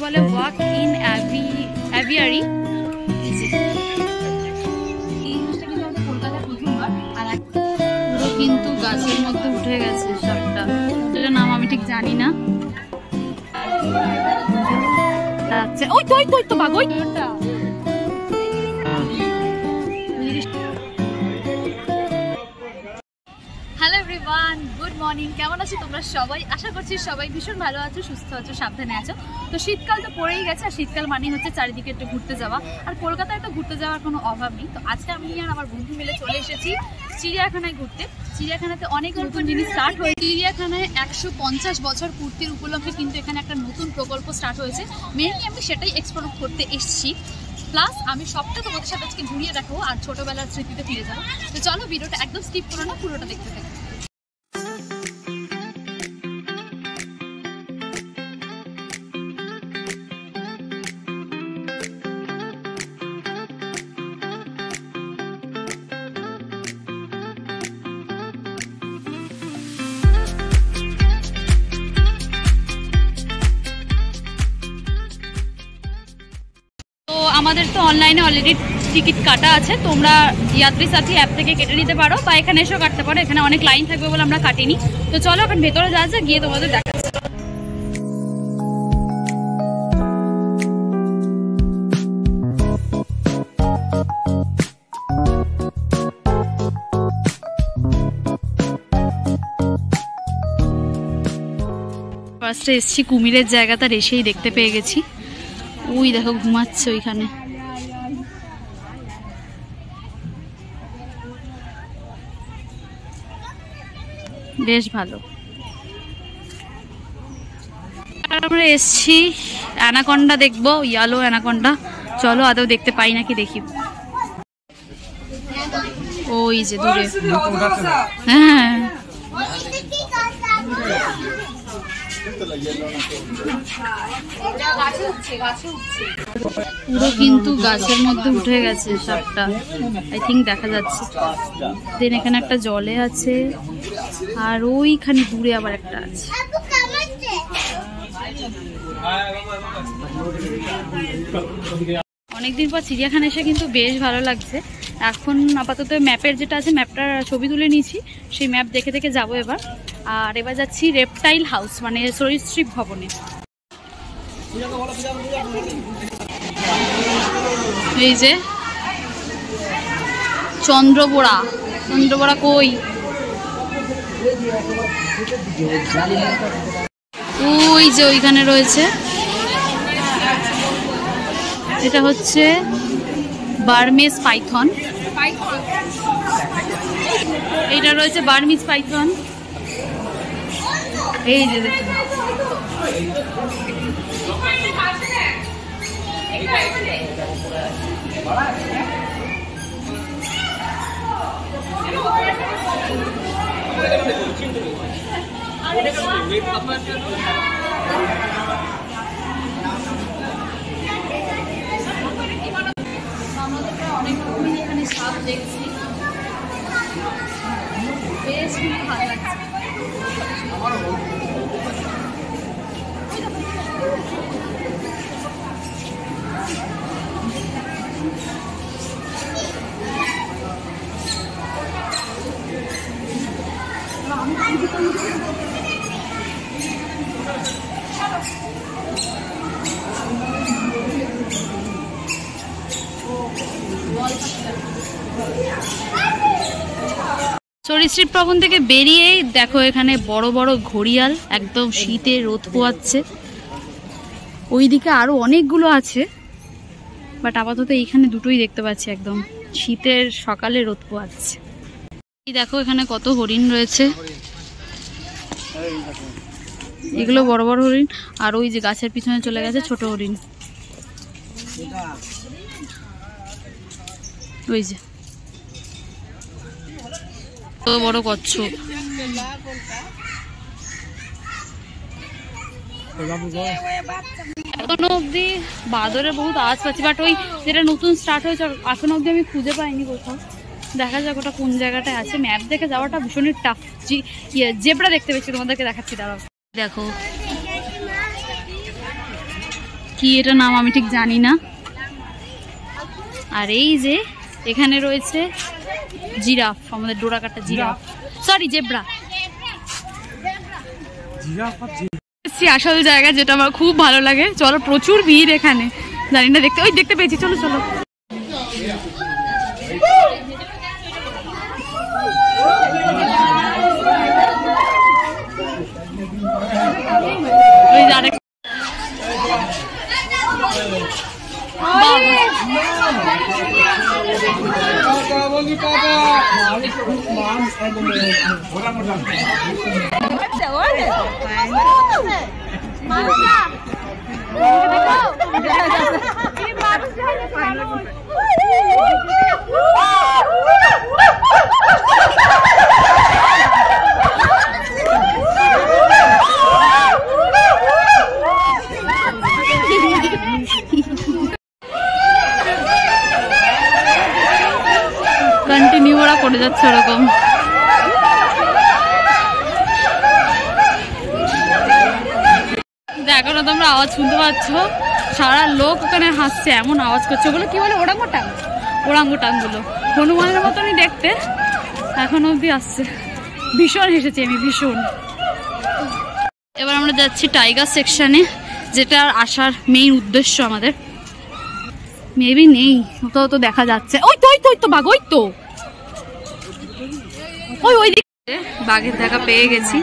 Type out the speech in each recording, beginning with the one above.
বলে walk in aviary. পুরো কিন্তু গাছের মধ্যে উঠে গেছে সবটা, যেটার নাম আমি ঠিক জানি না। আচ্ছা ওই তো বাঘ ওইটা। Hello everyone, good morning. কেমন আছো তোমরা সবাই? আশা করছি সবাই ভীষণ ভালো আছো, সুস্থ আছো, সাবধানে আছো। তো শীতকাল তো পড়েই গেছে, আর শীতকাল মানেই হচ্ছে চারিদিকে একটু ঘুরতে যাওয়া, আর কলকাতায় তো ঘুরতে যাওয়ার কোনো অভাব নেই। তো আজকে আমি আর আমার বন্ধু মিলে চলে এসেছি চিড়িয়াখানায় ঘুরতে। চিড়িয়াখানাতে অনেক নতুন জিনিস স্টার্ট হয়েছে। চিড়িয়াখানায় 150 বছর পূর্তির উপলক্ষে কিন্তু এখানে একটা নতুন প্রকল্প স্টার্ট হয়েছে। মেনলি আমি সেটাই এক্সপ্লোর করতে এসেছি, প্লাস আমি সবটা তোমাদের সাথে আজকে ঘুরিয়ে দেখাবো আর ছোটবেলার স্মৃতিতে ফিরে যাবো। তো চলো ভিডিওটা একদম স্কিপ করো না, পুরোটা দেখতে থাকো। আমাদের তো অনলাইনে অলরেডি টিকিট কাটা আছে, তোমরা যাত্রী সাথী অ্যাপ থেকে কেটে নিতে পারো বা এখানে এসেও কাটতে পারো। এখানে অনেক লাইন থাকবে বলে আমরা কাটিনি। তো চলো এখন ভেতরে যাওয়া যায়, গিয়ে তোমাদের দেখাচ্ছি। ফার্স্টে এসছি কুমিরের জায়গাটা, এসেই দেখতে পেয়ে গেছি। ওই দেখো ঘুমাচ্ছে ওইখানে। বেশ ভালো। আমরা এসছি অ্যানাকন্ডা দেখবো, ইয়েলো অ্যানাকন্ডা। চলো আদৌ দেখতে পাই নাকি দেখি। ওই যে দূরে, হ্যাঁ পুরো কিন্তু গাছের মধ্যে উঠে গেছে সবটা, আই থিঙ্ক দেখা যাচ্ছে। দেন এখানে একটা জলে আছে, আর ওইখানে দূরে আবার একটা আছে। অনেকদিন পর চিড়িয়াখানা এসে কিন্তু বেশ ভালো লাগছে। এখন আপাতত ম্যাপের যেটা আছে, ম্যাপটার ছবি তুলে নিয়েছি, সেই ম্যাপ দেখে দেখে যাবো এবার। আর এবার যাচ্ছি রেপটাইল হাউস, মানে সরীসৃপ ভবনে। এই যে চন্দ্রবোড়া কই? ওই যে ওইখানে রয়েছে, এটা হচ্ছে বার্মিজ পাইথন। এইটা রয়েছে বার্মিজ পাইথন। এই যে দেখুন, অনেক রকমের এখানে সাপ দেখছি, বেশ ভালো লাগছে। সরীসৃপ ভবন থেকে বেরিয়েই দেখো এখানে বড় বড় ঘড়িয়াল, একদম শীতে রোদ পোয়াচ্ছে। ওইদিকে আরো অনেকগুলো আছে, বাট আপাতত এইখানে দুটোই দেখতে পাচ্ছি, একদম শীতের সকালে রোদ পোয়াচ্ছে। এই দেখো এখানে কত হরিণ রয়েছে, এগুলো বড় বড় হরিণ। আর ওই যে গাছের পিছনে চলে গেছে ছোট হরিণ, ওই যে বড় কচ্ছপ। এখনো অব্দি বাদরে বহুত আওয়াজ পাচ্ছি, বাট ওই যেটা নতুন স্টার্ট হয়েছে এখনো অব্দি আমি খুঁজে পাইনি কোথাও। দেখা যাক ওটা কোন জায়গাটায় আছে। ম্যাপ দেখে যাওয়াটা ভীষণই টাফ। জেব্রা দেখতে পেয়েছি, তোমাদেরকে দেখাচ্ছি, দাঁড়াও। দেখো কি এটা নাম আমি ঠিক জানি না। আর এই যে এখানে রয়েছে জিরাফ, আমাদের ডোরাকাটা জিরাফ, সরি জেব্রা। আসল জায়গা যেটা আমার খুব ভালো লাগে। চলো, প্রচুর ভিড় এখানে, জানি না দেখতে, ওই দেখতে পেয়েছি, চলো চলো। কন্টিনিউ ওরা করে যাচ্ছে ওরকম। দেখো না তোমরা আওয়াজ শুনতে পাচ্ছ, সারা লোক ওখানে হাসছে, এমন আওয়াজ করছে। ওগুলো কি বলে? ওরাঙ্গুটাং, ওরাঙ্গুটাং গুলো হনুমানের মতনই দেখতে, এখন অব্দি আসছে। ভীষণ হেসেছি আমি, ভীষণ। এবার আমরা যাচ্ছি টাইগার সেকশনে, যেটা আসার মেইন উদ্দেশ্য আমাদের। মেবি নেই, কোথাও তো দেখা যাচ্ছে। ওই তো, ওই তো, ওই তো বাঘ, ওই তো, ওই ওই দিকে বাঘের দেখা পেয়ে গেছি।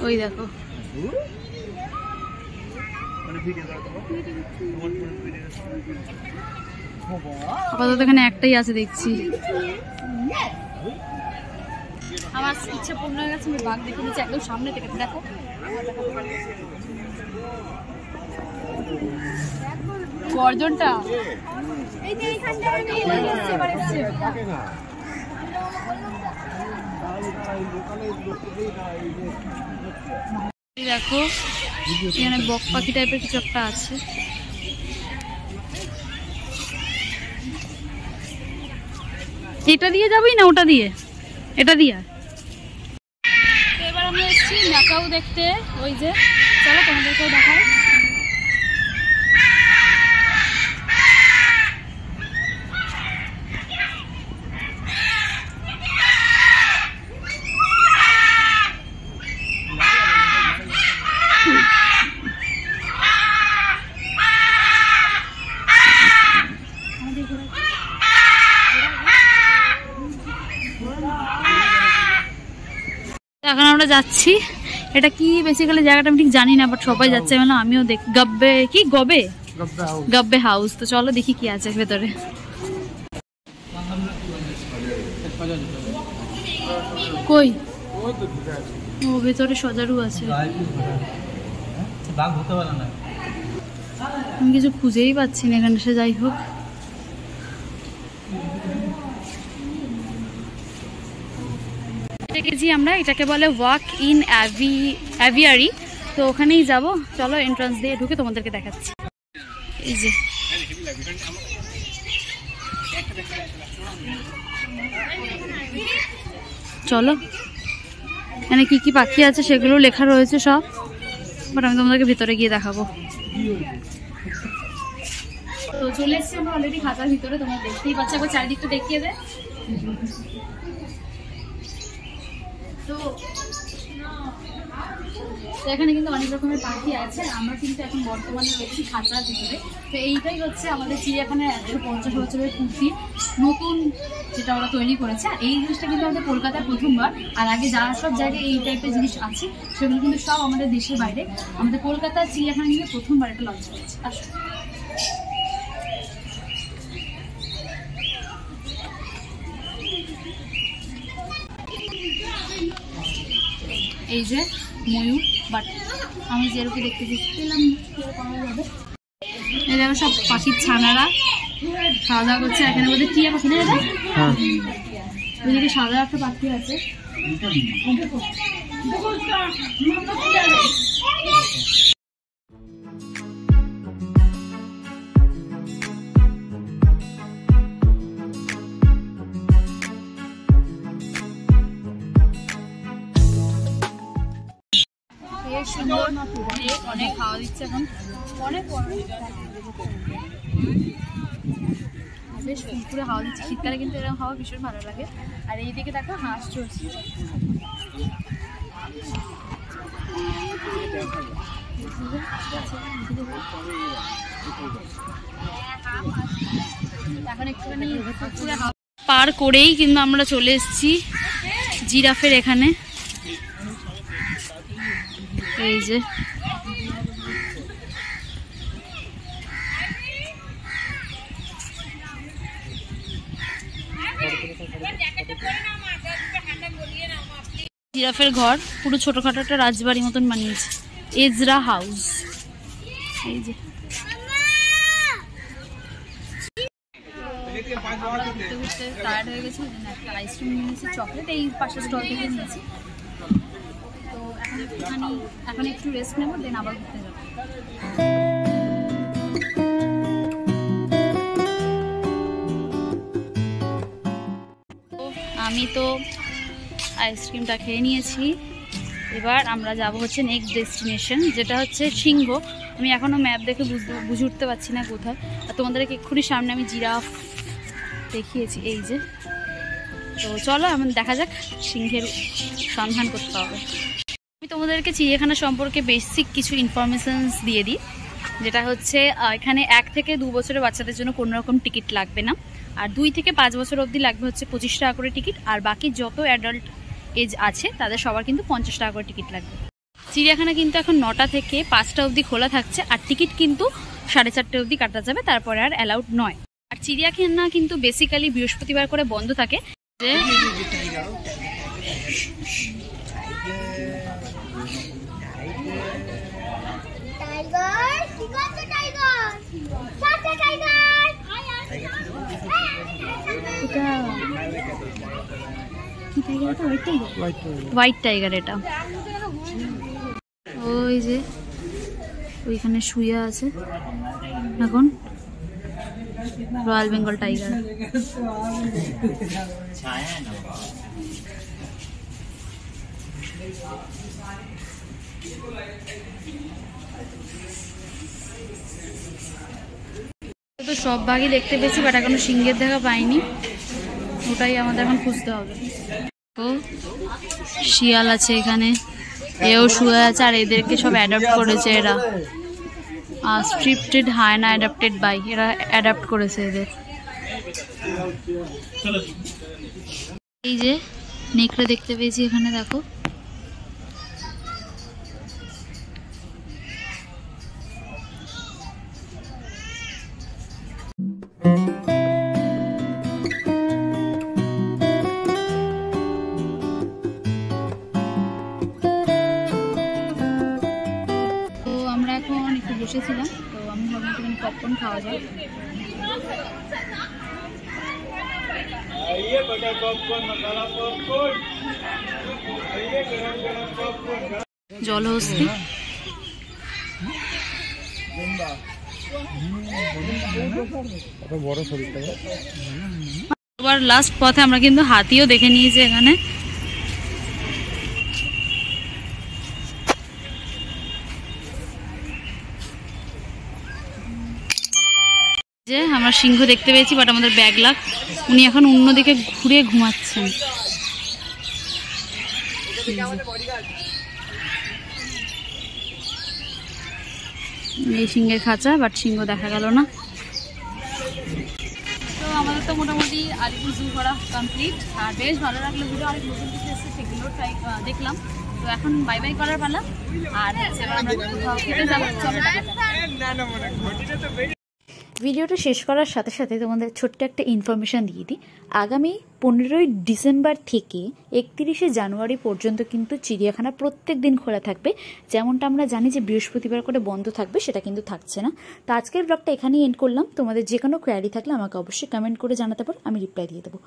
ওই দেখো, আপাতত এখানে একটাই আছে দেখছি। আমার ইচ্ছা পূর্ণ হয়ে গেছে, আমি বাঘ দেখে নিচ্ছি একদম সামনে থেকে। দেখো গর্জনটা, দেখো এখানে বক পাখি টাইপের কিছু একটা আছে। এটা দিয়ে যাবি না ওটা দিয়ে? এটা দিয়ে। এবার আমরা এসেছি ম্যাকাও দেখতে, ওই যে, চলো তোমাদেরকেও দেখাই। এখন আমরা যাচ্ছি, এটা কি বেসিক্যালি জায়গাটা আমি ঠিক জানি না, বাট সবাই যাচ্ছে, মানে আমিও দেখি। গব্বে কি, গবে গব্বে হাউস। তো চলো দেখি কি আছে ভেতরে। কই? ও ভেতরে সজারু আছে, আমি কিছু খুঁজেই পাচ্ছি না এখানে। সে যাই হোক, দেখেছি আমরা, এটাকে বলে ওয়াক ইন অ্যাভিয়ারি। তো ওখানেই যাব, চলো এন্ট্রান্স দিয়ে ঢুকে তোমাদেরকে দেখাচ্ছি। এই যে চলো, এখানে কি কি পাখি আছে সেগুলো লেখা রয়েছে সব, বাট আমি তোমাদেরকে ভিতরে গিয়ে দেখাবো। তো চলে এসছি আমরা অলরেডি খাঁচার ভিতরে, তোমরা দেখতেই পাচ্ছ। একবার চারিদিকটা দেখিয়ে দে। তো এখানে কিন্তু অনেক রকমের পাখি আছে। আমরা কিন্তু এখন বর্তমানে রয়েছি খাঁচার ভিতরে। তো এইটাই হচ্ছে আমাদের চিড়িয়াখানার 150 বছরের পূর্তি নতুন যেটা ওরা তৈরি করেছে। এই জিনিসটা কিন্তু আমাদের কলকাতার প্রথমবার। আর আগে যারা সব জায়গায় এই টাইপের জিনিস আছে সেগুলো কিন্তু সব আমাদের দেশের বাইরে। আমাদের কলকাতার চিড়িয়াখানা কিন্তু প্রথমবার এটা লঞ্চ করেছে। এই যে ময়ূর, বাট আমি যেরকম দেখতে পেলাম এই দেখো সব পাখির ছানারা খাওয়া দাওয়া করছে। এখানে বোধ হয় টিয়া পাখি না, এটা ওইদিকে সাদা একটা পাখি আছে। সুন্দর লেক, অনেক হাওয়া দিচ্ছে এখন, অনেক বেশ ফুরফুরে হাওয়া দিচ্ছে। শীতকালে কিন্তু এরকম হাওয়া ভীষণ ভালো লাগে। আর এইদিকে দেখো হাঁস চলছে। এখন একটুখানি ফুরফুরে হাওয়া পার করেই কিন্তু আমরা চলে এসেছি জিরাফের এখানে। এই যে জিরাফের ঘর, পুরো ছোটখাটো একটা রাজবাড়ির মতন বানিয়েছে, এজরা হাউস। এই যে ঘুরতে ঘুরতে টায়ার্ড হয়ে গেছে, একটা আইসক্রিম নিয়েছি, চকলেট এই পাশের স্টল থেকে নিয়েছি। তো এখন একটু রেস্ট নেবো, দেন আবার ঘুরতে যাবো। আমি তো আইসক্রিমটা খেয়ে নিয়েছি। এবার আমরা যাব হচ্ছে নেক্সট ডেস্টিনেশন, যেটা হচ্ছে সিংহ। আমি এখনও ম্যাপ দেখে বুঝে উঠতে পারছি না কোথায়। আর তোমাদেরকে এক্ষুনি সামনে আমি জিরাফ দেখিয়েছি, এই যে। তো চলো এখন দেখা যাক, সিংহের সন্ধান করতে হবে। আমি তোমাদেরকে চিড়িয়াখানা সম্পর্কে বেসিক কিছু ইনফরমেশনস দিয়ে দিই, যেটা হচ্ছে এখানে 1 থেকে 2 বছরের বাচ্চাদের জন্য কোনো রকম টিকিট লাগবে না। আর 2 থেকে 5 বছর অবধি লাগবে হচ্ছে 25 টাকা করে টিকিট। আর বাকি যত অ্যাডাল্ট এজ আছে তাদের সবার কিন্তু 50 টাকা করে টিকিট লাগবে। চিড়িয়াখানা কিন্তু এখন 9টা থেকে 5টা অবধি খোলা থাকছে। আর টিকিট কিন্তু 4:30 অবধি কাটা যাবে, তারপরে আর অ্যালাউড নয়। আর চিড়িয়াখানা কিন্তু বেসিক্যালি বৃহস্পতিবার করে বন্ধ থাকে। যে হোয়াইট টাইগার, এটা ওই যে ওইখানে শুয়ে আছে এখন রয়্যাল বেঙ্গল টাইগার। তো সব ভাগই দেখতে পেয়েছি, বাট এখনো সিংহের দেখা পাইনি, ওটাই আমাদের এখন খুঁজতে হবে। তো শিয়াল আছে এখানে, এও শুয়ে আছে, আর এদেরকে সব অ্যাডাপ্ট করেছে এরা। স্ট্রিপটেড হায়না অ্যাডাপ্টেড বাই, এরা অ্যাডাপ্ট করেছে এদের। এই যে নেকড়ে দেখতে পেয়েছি এখানে, দেখো। বসেছিলাম, তো আমি ভাবলাম পপকর্ন খাওয়া যায়। জলহস্তি, এবার লাস্ট পথে আমরা কিন্তু হাতিও দেখে নিয়েছি এখানে। যে আমরা সিংহ দেখতে পেয়েছি, বাট আমাদের ব্যাগ লাগ, উনি এখন অন্যদিকে ঘুরে ঘুমাচ্ছেন। এই সিংহের খাঁচা, বাট সিংহ দেখা গেল না। তো আমাদের তো মোটামুটি আলিপুর জু করা কমপ্লিট, আর বেশ ভালো লাগলো ভিডিও। অনেক নতুন কিছু এসেছে, সেগুলো ট্রাই দেখলাম। তো এখন বাই বাই করার পালা, আর আমরা খেতে যাবো। ভিডিওটা শেষ করার সাথে সাথে তোমাদের ছোট্ট একটা ইনফরমেশান দিয়ে দিই। আগামী 15ই ডিসেম্বর থেকে 31শে জানুয়ারি পর্যন্ত কিন্তু চিড়িয়াখানা প্রত্যেক দিন খোলা থাকবে। যেমনটা আমরা জানি যে বৃহস্পতিবার করে বন্ধ থাকবে, সেটা কিন্তু থাকছে না। তো আজকের ব্লগটা এখানেই এন্ড করলাম। তোমাদের যে কোনো কোয়ারি থাকলে আমাকে অবশ্যই কমেন্ট করে জানাতে পারো, আমি রিপ্লাই দিয়ে দেবো।